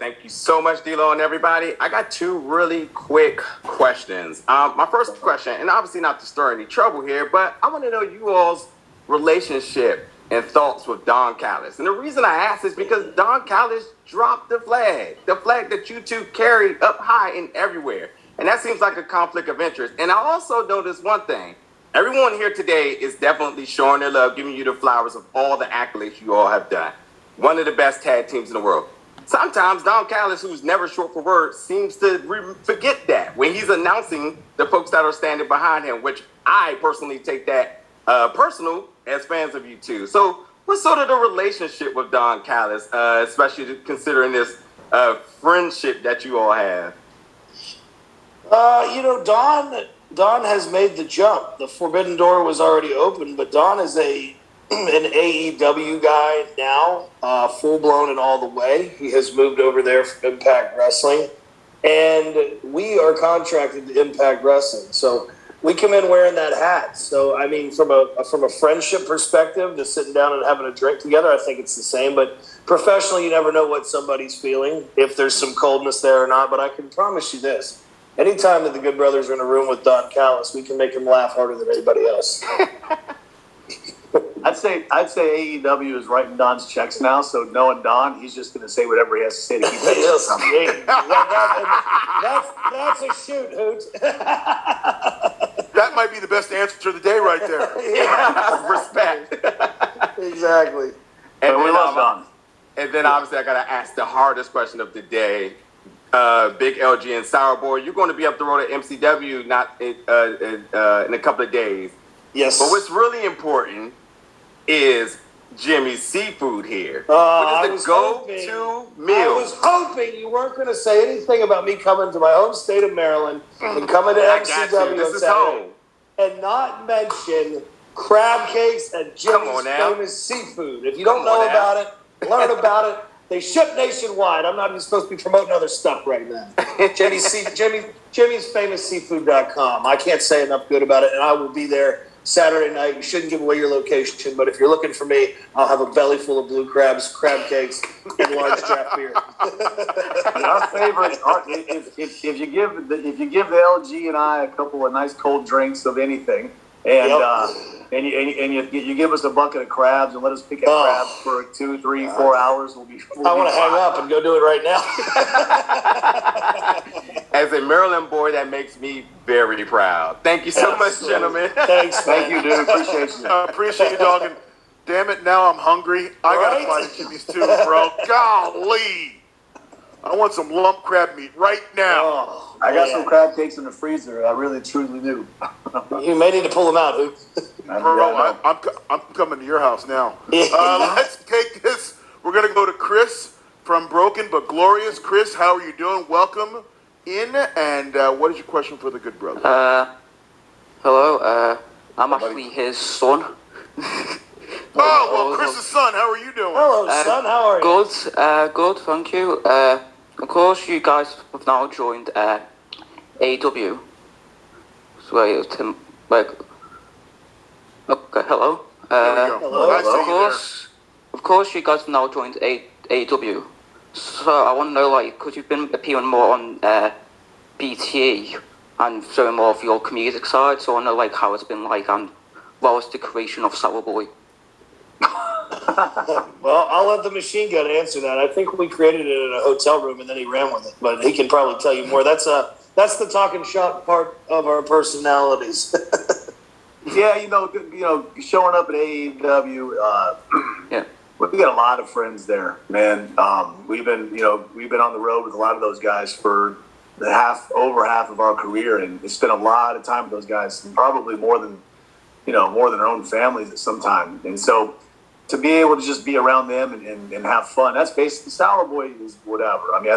Thank you so much, D-Lo and everybody. I got two really quick questions. My first question, and obviously not to stir any trouble here, but I want to know you all's relationship and thoughts with Don Callis. And the reason I ask is because Don Callis dropped the flag that you two carried up high and everywhere. And that seems like a conflict of interest. And I also noticed one thing. Everyone here today is definitely showing their love, giving you the flowers of all the accolades you all have done. One of the best tag teams in the world. Sometimes Don Callis, who's never short for words, seems to forget that when he's announcing the folks that are standing behind him, which I personally take that personal as fans of you two. So what's sort of the relationship with Don Callis, especially considering this friendship that you all have? Don has made the jump. The forbidden door was already open, but Don is an AEW guy now, full-blown and all the way. He has moved over there from Impact Wrestling, and we are contracted to Impact Wrestling. So we come in wearing that hat. So, I mean, from a friendship perspective, just sitting down and having a drink together, I think it's the same. But professionally, you never know what somebody's feeling, if there's some coldness there or not. But I can promise you this. Anytime that the Good Brothers are in a room with Don Callis, we can make him laugh harder than anybody else. I'd say AEW is writing Don's checks now, so knowing Don, he's just going to say whatever he has to say to keep it. That's a shoot, Hoot. That might be the best answer of the day right there. Yeah, respect. Exactly. And we love Don. And then obviously I got to ask the hardest question of the day. Big LG and Sourboy, you're going to be up the road at MCW in a couple of days. Yes. But what's really important is Jimmy's Seafood here. What is the go-to meal? I was hoping you weren't going to say anything about me coming to my home state of Maryland and coming to MCW This is home. and not mention crab cakes and Jimmy's famous seafood. If you don't know about it, learn about it. They ship nationwide. I'm not even supposed to be promoting other stuff right now. Jimmy's famousseafood.com. I can't say enough good about it, and I will be there Saturday night. You shouldn't give away your location, but if you're looking for me, I'll have a belly full of blue crabs, crab cakes, and large draft beer. Our favorite, if you give the LG and I a couple of nice cold drinks of anything, and you give us a bucket of crabs and let us pick at crabs for 2, 3, 4 hours, we'll I want to hang up and go do it right now. As a Maryland boy, that makes me very proud. Thank you so much, gentlemen. Thanks, thank you, dude. Appreciate you. I appreciate you, dog. And damn it, now I'm hungry. I got to find a Jimmy's too, bro. Golly. I want some lump crab meat right now. I got some crab cakes in the freezer. I really, truly do. You may need to pull them out, Hoop. Bro, I'm coming to your house now. Let's take this. We're going to go to Chris from Broken But Glorious. Chris, how are you doing? Welcome in. And what is your question for the good brother? Hello. I'm actually his son. Well, Chris's son, how are you doing? Hello, son. How are you? Good, thank you. Of course, you guys have now joined AW. So, Tim, like, okay, hello. Hello. Of course, you guys have now joined AW. So, I want to know, like, because you've been appearing more on BTE and showing more of your comedic side, so I want to know, like, how it's been like, and what was the creation of Sourboy? Well, I'll let the machine gun answer that. I think we created it in a hotel room and then he ran with it, but he can probably tell you more. That's the talking shop part of our personalities. Yeah, showing up at AEW, we got a lot of friends there, man. We've been on the road with a lot of those guys for over half of our career, and spent a lot of time with those guys, and probably more than our own families at some time. And so to be able to just be around them and have fun, that's basically Sourboy is whatever. I mean,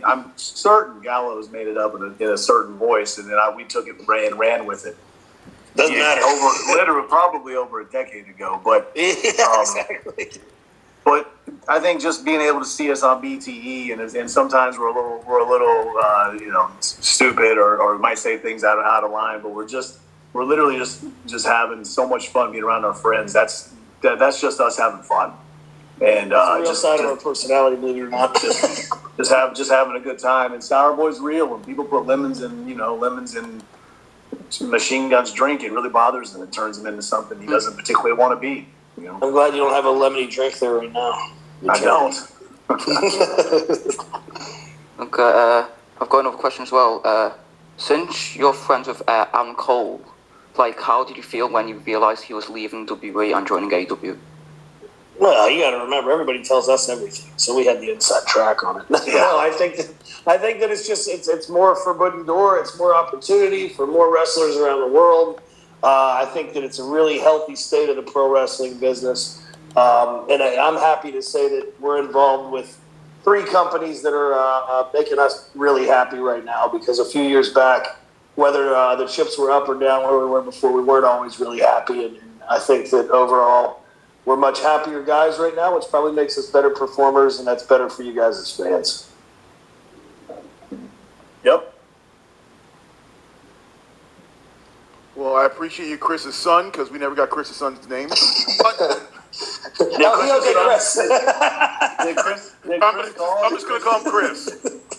I'm certain Gallows made it up in a certain voice, and then we took it and ran with it. Doesn't matter. Probably over a decade ago, but exactly. But I think just being able to see us on BTE, and sometimes we're a little stupid or might say things out of line, but we're literally just having so much fun being around our friends. That's just us having fun. and It's a real side of our personality, believe it or not. just having a good time. And Sour Boy's real. When people put lemons in machine guns drink, it really bothers him. It turns him into something he doesn't particularly want to be. You know? I'm glad you don't have a lemony drink there right now. I don't. Okay, I've got another question as well. Since you're friends with Adam Cole, like, how did you feel when you realized he was leaving WWE and joining AEW? Well, you got to remember, everybody tells us everything, so we had the inside track on it. Yeah. No, I think that it's more forbidden door. It's more opportunity for more wrestlers around the world. I think that it's a really healthy state of the pro wrestling business, and I'm happy to say that we're involved with 3 companies that are making us really happy right now. Because a few years back, whether the chips were up or down where we were before, we weren't always really happy, and I think that overall, we're much happier guys right now, which probably makes us better performers, and that's better for you guys as fans. Yep. Well, I appreciate you, Chris's son, because we never got Chris's son's name. But Chris. I'm just going to call him Chris.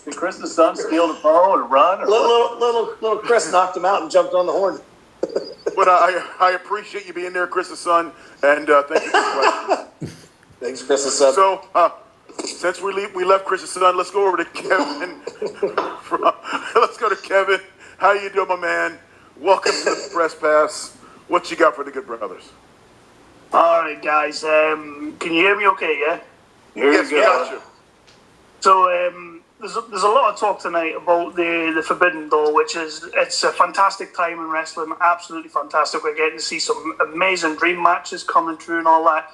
Did Chris's son steal the phone or run? Or little Chris knocked him out and jumped on the horn. But I appreciate you being there, Chris's son, and thank you for the question. Thanks, Chris's son. So, since we left Chris's son, let's go over to Kevin. Let's go to Kevin. How you doing, my man? Welcome to the Press Pass. What you got for the Good Brothers? All right, guys. Can you hear me okay, yeah? Yes, we got you. So there's a lot of talk tonight about the Forbidden Door, it's a fantastic time in wrestling, absolutely fantastic. We're getting to see some amazing dream matches coming through and all that.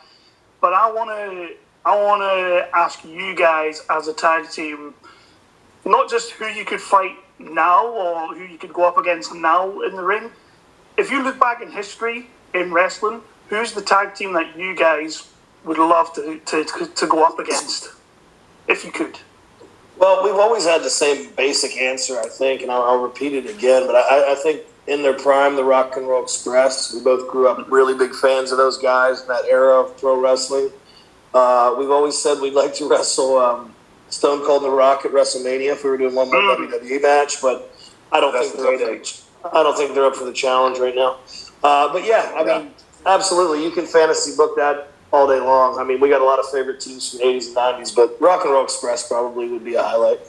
But I wanna ask you guys as a tag team, not just who you could fight now or who you could go up against now in the ring. If you look back in history in wrestling, who's the tag team that you guys would love to go up against, if you could? Well, we've always had the same basic answer, I think, and I'll repeat it again. But I think in their prime, the Rock and Roll Express, we both grew up really big fans of those guys in that era of pro wrestling. We've always said we'd like to wrestle Stone Cold and The Rock at WrestleMania if we were doing one more WWE match, but I don't think they're up for the challenge right now. But yeah, I mean, absolutely, you can fantasy book that all day long. I mean, we got a lot of favorite teams from the 80s and 90s, but Rock and Roll Express probably would be a highlight.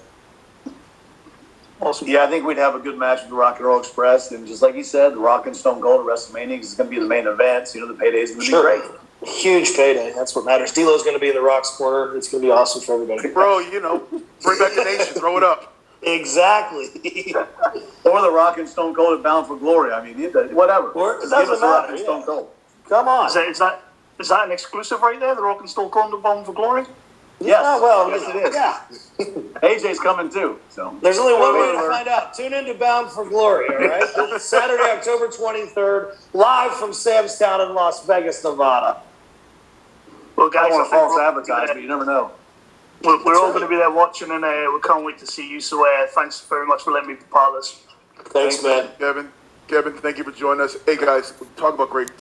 Awesome. Yeah, I think we'd have a good match with the Rock and Roll Express, and just like you said, the Rock and Stone Cold at WrestleMania is going to be the main event. So, the payday's going to be great. Huge payday. That's what matters. D'Lo's going to be in the Rock's corner. It's going to be awesome for everybody. Bro, bring back the nation. Throw it up. Exactly. Or the Rock and Stone Cold at Bound for Glory. I mean, whatever. It doesn't matter. Stone Cold. Come on. Is that an exclusive right there? The Rock and Stone Cold Bound for Glory? Yes. Yes, it is. Yeah. AJ's coming too. So there's only one way to find out. Tune in to Bound for Glory, all right? Saturday, October 23rd, live from Sam's Town in Las Vegas, Nevada. Well, guys, I don't want to false advertise, but you never know. We're all going to be there watching, and we can't wait to see you. So thanks very much for letting me be part of this. Thanks, man. Kevin, thank you for joining us. Hey, guys, talk about great